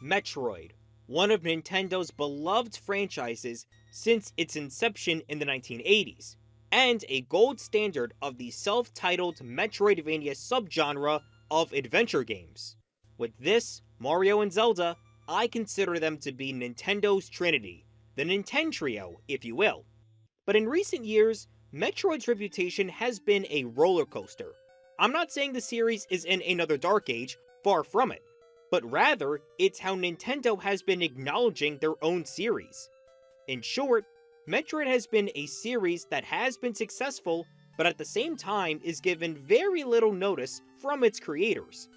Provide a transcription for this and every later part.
Metroid, one of Nintendo's beloved franchises since its inception in the 1980s, and a gold standard of the self-titled Metroidvania subgenre of adventure games. With this, Mario and Zelda, I consider them to be Nintendo's trinity, the Nintendo, if you will. But in recent years, Metroid's reputation has been a roller coaster. I'm not saying the series is in another dark age, far from it, but rather, it's how Nintendo has been acknowledging their own series. In short, Metroid has been a series that has been successful, but at the same time is given very little notice from its creators.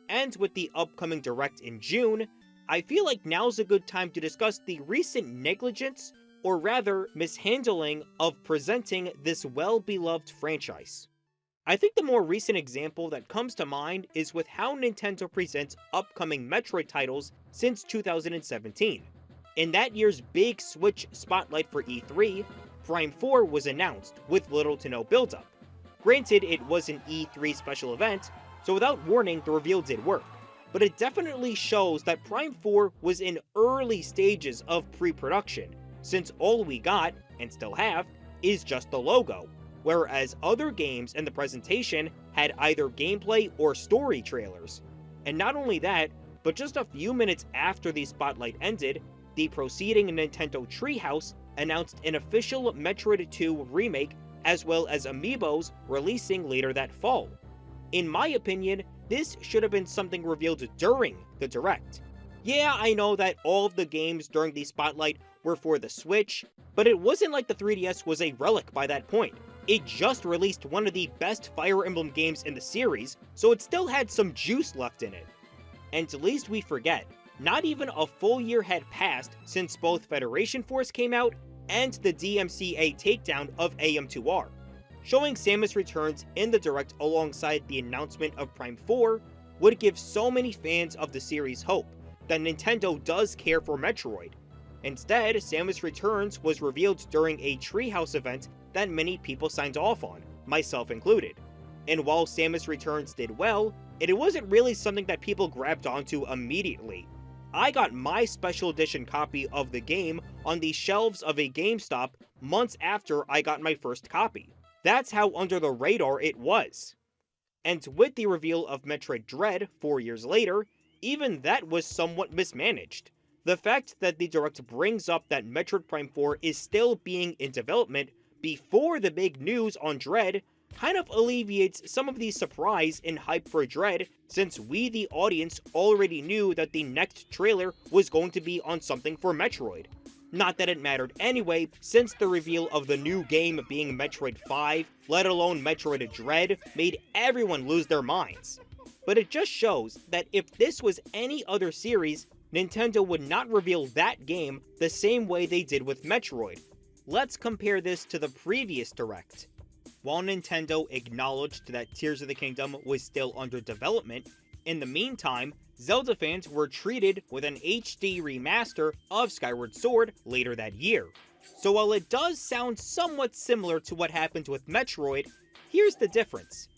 And with the upcoming Direct in June, I feel like now's a good time to discuss the recent negligence, or rather mishandling, of presenting this well-beloved franchise. I think the more recent example that comes to mind is with how Nintendo presents upcoming Metroid titles since 2017. In that year's big Switch spotlight for E3, Prime 4 was announced with little to no build-up. Granted, it was an E3 special event, so without warning, the reveal did work. But it definitely shows that Prime 4 was in early stages of pre-production, since all we got, and still have, is just the logo, whereas other games in the presentation had either gameplay or story trailers. And not only that, but just a few minutes after the spotlight ended, the proceeding Nintendo Treehouse announced an official Metroid 2 remake as well as amiibos releasing later that fall. In my opinion, this should have been something revealed during the Direct. Yeah, I know that all of the games during the spotlight were for the Switch, but it wasn't like the 3DS was a relic by that point. It just released one of the best Fire Emblem games in the series, so it still had some juice left in it. And lest we forget, not even a full year had passed since both Federation Force came out and the DMCA takedown of AM2R. Showing Samus Returns in the Direct alongside the announcement of Prime 4 would give so many fans of the series hope that Nintendo does care for Metroid. Instead, Samus Returns was revealed during a Treehouse event that many people signed off on, myself included. And while Samus Returns did well, it wasn't really something that people grabbed onto immediately. I got my special edition copy of the game on the shelves of a GameStop months after I got my first copy. That's how under the radar it was. And with the reveal of Metroid Dread 4 years later, even that was somewhat mismanaged. The fact that the Direct brings up that Metroid Prime 4 is still being in development before the big news on Dread kind of alleviates some of the surprise and hype for Dread, since we the audience already knew that the next trailer was going to be on something for Metroid. Not that it mattered anyway, since the reveal of the new game being Metroid 5, let alone Metroid Dread, made everyone lose their minds. But it just shows that if this was any other series, Nintendo would not reveal that game the same way they did with Metroid. Let's compare this to the previous Direct. While Nintendo acknowledged that Tears of the Kingdom was still under development, in the meantime, Zelda fans were treated with an HD remaster of Skyward Sword later that year. So while it does sound somewhat similar to what happened with Metroid, here's the difference.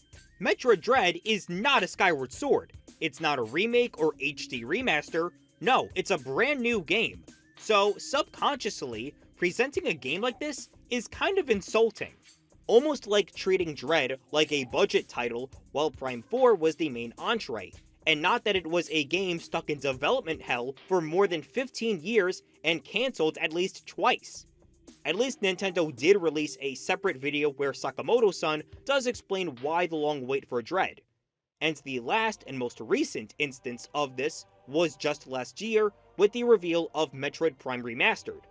Metroid Dread is not a Skyward Sword. It's not a remake or HD remaster. No, it's a brand new game. So subconsciously, presenting a game like this is kind of insulting. Almost like treating Dread like a budget title while Prime 4 was the main entree. And not that it was a game stuck in development hell for more than 15 years and cancelled at least twice. At least Nintendo did release a separate video where Sakamoto-san does explain why the long wait for Dread. And the last and most recent instance of this was just last year with the reveal of Metroid Prime Remastered,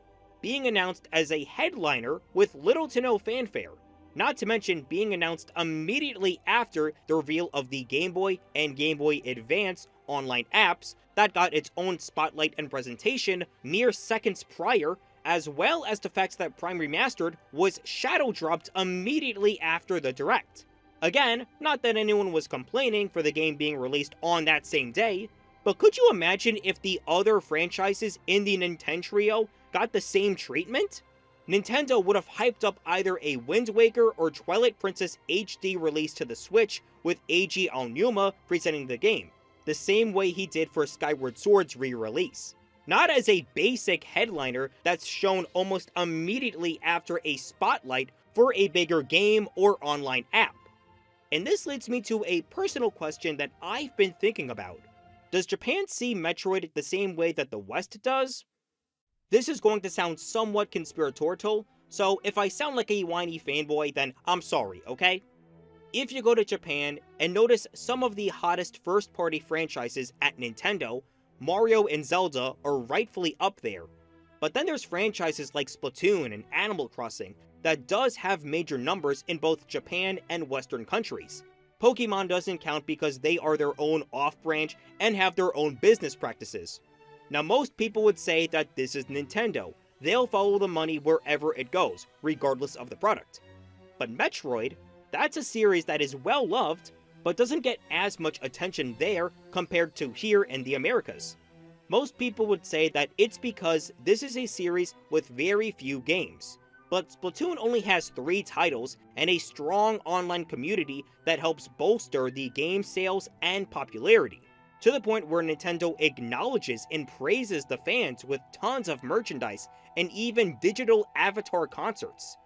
being announced as a headliner with little to no fanfare. Not to mention being announced immediately after the reveal of the Game Boy and Game Boy Advance online apps that got its own spotlight and presentation mere seconds prior, as well as the fact that Prime Remastered was shadow dropped immediately after the Direct. Again, not that anyone was complaining for the game being released on that same day, but could you imagine if the other franchises in the Nintendo trio got the same treatment? Nintendo would have hyped up either a Wind Waker or Twilight Princess HD release to the Switch with Eiji Aonuma presenting the game. the same way he did for Skyward Sword's re-release. Not as a basic headliner that's shown almost immediately after a spotlight for a bigger game or online app. And this leads me to a personal question that I've been thinking about. Does Japan see Metroid the same way that the West does? This is going to sound somewhat conspiratorial, so if I sound like a whiny fanboy, then I'm sorry, okay? If you go to Japan and notice some of the hottest first-party franchises at Nintendo, Mario and Zelda are rightfully up there. But then there's franchises like Splatoon and Animal Crossing that does have major numbers in both Japan and Western countries. Pokemon doesn't count because they are their own off-branch and have their own business practices. Now most people would say that this is Nintendo. They'll follow the money wherever it goes, regardless of the product. But Metroid, that's a series that is well loved, but doesn't get as much attention there compared to here in the Americas. Most people would say that it's because this is a series with very few games. But Splatoon only has 3 titles and a strong online community that helps bolster the game sales and popularity, to the point where Nintendo acknowledges and praises the fans with tons of merchandise and even digital avatar concerts.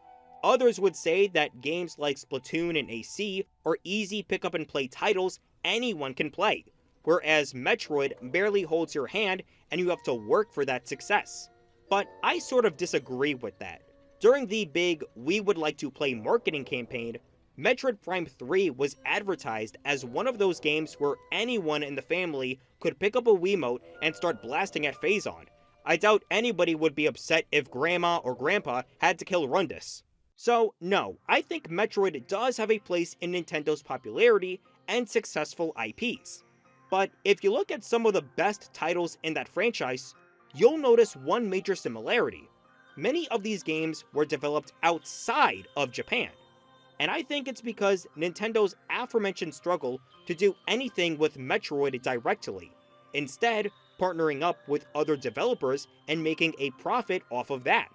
Others would say that games like Splatoon and AC are easy pick up and play titles anyone can play, whereas Metroid barely holds your hand and you have to work for that success. But I sort of disagree with that. During the big "we would like to play" marketing campaign, Metroid Prime 3 was advertised as one of those games where anyone in the family could pick up a Wiimote and start blasting at Phazon. I doubt anybody would be upset if Grandma or Grandpa had to kill Rundus. So no, I think Metroid does have a place in Nintendo's popularity and successful IPs. But if you look at some of the best titles in that franchise, you'll notice one major similarity. Many of these games were developed outside of Japan. And I think it's because Nintendo's aforementioned struggle to do anything with Metroid directly, instead partnering up with other developers and making a profit off of that.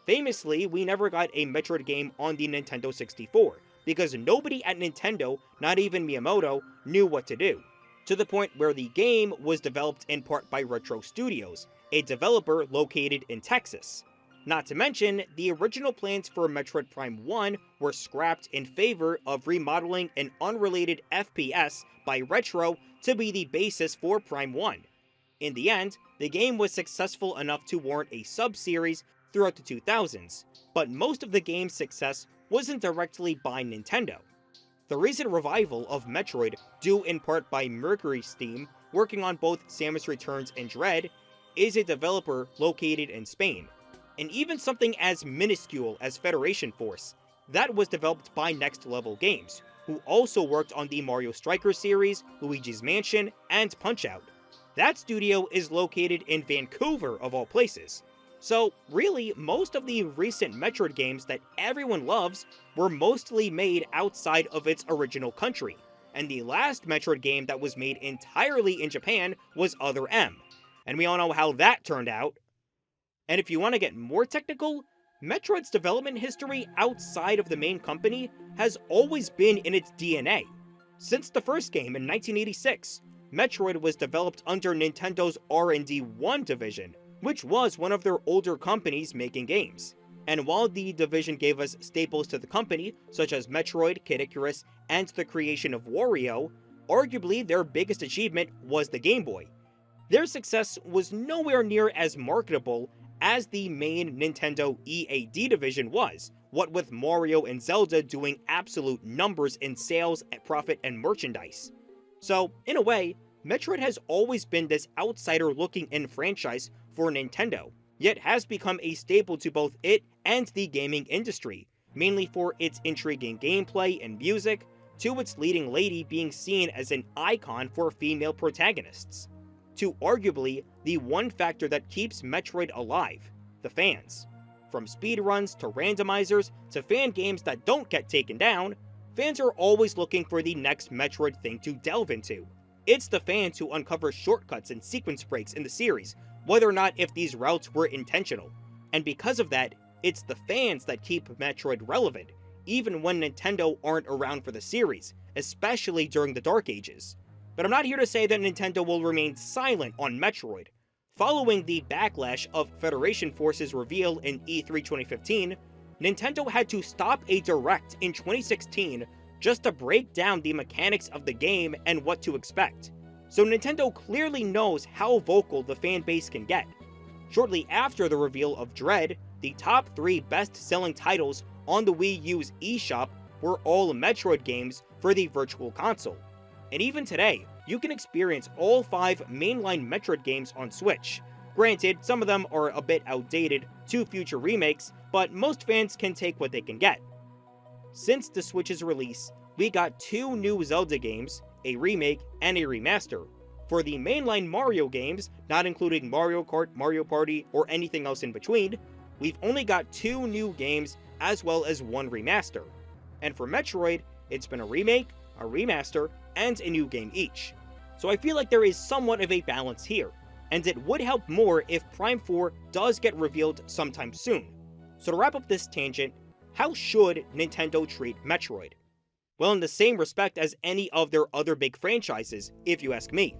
Famously, we never got a Metroid game on the Nintendo 64, because nobody at Nintendo, not even Miyamoto, knew what to do, to the point where the game was developed in part by Retro Studios, a developer located in Texas. Not to mention, the original plans for Metroid Prime 1 were scrapped in favor of remodeling an unrelated FPS by Retro to be the basis for Prime 1. In the end, the game was successful enough to warrant a sub-series throughout the 2000s, but most of the game's success wasn't directly by Nintendo. The recent revival of Metroid, due in part by Mercury Steam, working on both Samus Returns and Dread, is a developer located in Spain. And even something as minuscule as Federation Force, that was developed by Next Level Games, who also worked on the Mario Strikers series, Luigi's Mansion, and Punch-Out! That studio is located in Vancouver of all places. So really, most of the recent Metroid games that everyone loves were mostly made outside of its original country, and the last Metroid game that was made entirely in Japan was Other M, and we all know how that turned out. And if you want to get more technical, Metroid's development history outside of the main company has always been in its DNA. Since the first game in 1986, Metroid was developed under Nintendo's R&D 1 division, which was one of their older companies making games. And while the division gave us staples to the company, such as Metroid, Kid Icarus, and the creation of Wario, arguably their biggest achievement was the Game Boy. Their success was nowhere near as marketable as the main Nintendo EAD division was, what with Mario and Zelda doing absolute numbers in sales, profit, and merchandise. So, in a way, Metroid has always been this outsider-looking-in franchise for Nintendo, yet has become a staple to both it and the gaming industry, mainly for its intriguing gameplay and music, to its leading lady being seen as an icon for female protagonists, to arguably the one factor that keeps Metroid alive, the fans. From speedruns to randomizers to fan games that don't get taken down, fans are always looking for the next Metroid thing to delve into. It's the fans who uncover shortcuts and sequence breaks in the series, whether or not if these routes were intentional. And because of that, it's the fans that keep Metroid relevant, even when Nintendo aren't around for the series, especially during the Dark Ages. But I'm not here to say that Nintendo will remain silent on Metroid. Following the backlash of Federation Force's reveal in E3 2015, Nintendo had to stop a direct in 2016 just to break down the mechanics of the game and what to expect. So Nintendo clearly knows how vocal the fan base can get. Shortly after the reveal of Dread, the top 3 best-selling titles on the Wii U's eShop were all Metroid games for the Virtual Console. And even today, you can experience all 5 mainline Metroid games on Switch. Granted, some of them are a bit outdated to future remakes, but most fans can take what they can get. Since the Switch's release, we got 2 new Zelda games, a remake and a remaster. For the mainline Mario games, not including Mario Kart, Mario Party, or anything else in between, we've only got 2 new games as well as 1 remaster. And for Metroid, it's been a remake, a remaster, and a new game each. So I feel like there is somewhat of a balance here, and it would help more if Prime 4 does get revealed sometime soon. So to wrap up this tangent, how should Nintendo treat Metroid? Well, in the same respect as any of their other big franchises, if you ask me.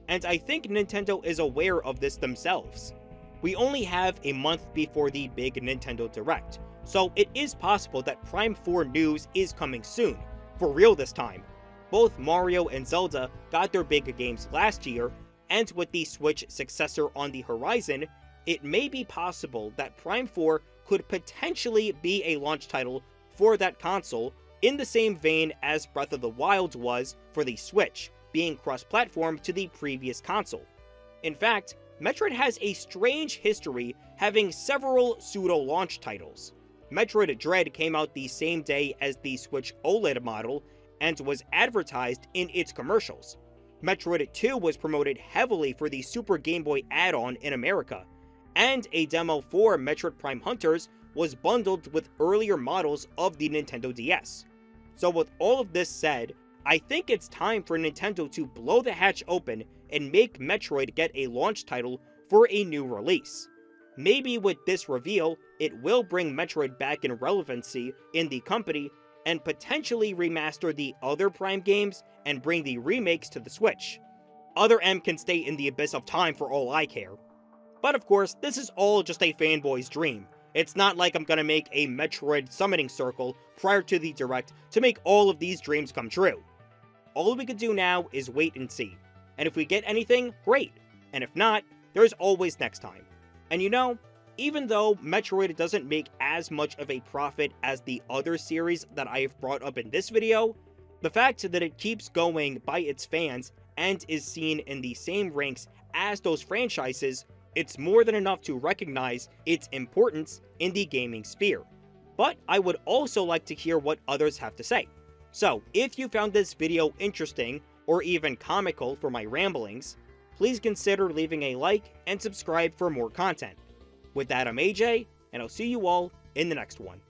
And I think Nintendo is aware of this themselves. We only have a month before the big Nintendo Direct, so it is possible that Prime 4 news is coming soon, for real this time. Both Mario and Zelda got their big games last year, and with the Switch successor on the horizon, it may be possible that Prime 4 could potentially be a launch title for that console in the same vein as Breath of the Wild was for the Switch, being cross-platform to the previous console. In fact, Metroid has a strange history having several pseudo-launch titles. Metroid Dread came out the same day as the Switch OLED model and was advertised in its commercials. Metroid 2 was promoted heavily for the Super Game Boy add-on in America, and a demo for Metroid Prime Hunters was bundled with earlier models of the Nintendo DS. So with all of this said, I think it's time for Nintendo to blow the hatch open and make Metroid get a launch title for a new release. Maybe with this reveal, it will bring Metroid back in relevancy in the company and potentially remaster the other Prime games and bring the remakes to the Switch. Other M can stay in the abyss of time for all I care. But of course, this is all just a fanboy's dream. It's not like I'm gonna make a Metroid summoning circle prior to the Direct to make all of these dreams come true. All we can do now is wait and see. And if we get anything, great. And if not, there's always next time. And you know, even though Metroid doesn't make as much of a profit as the other series that I've brought up in this video, the fact that it keeps going by its fans and is seen in the same ranks as those franchises, it's more than enough to recognize its importance in the gaming sphere. But I would also like to hear what others have to say. So, if you found this video interesting, or even comical for my ramblings, please consider leaving a like and subscribe for more content. With that, I'm AJ, and I'll see you all in the next one.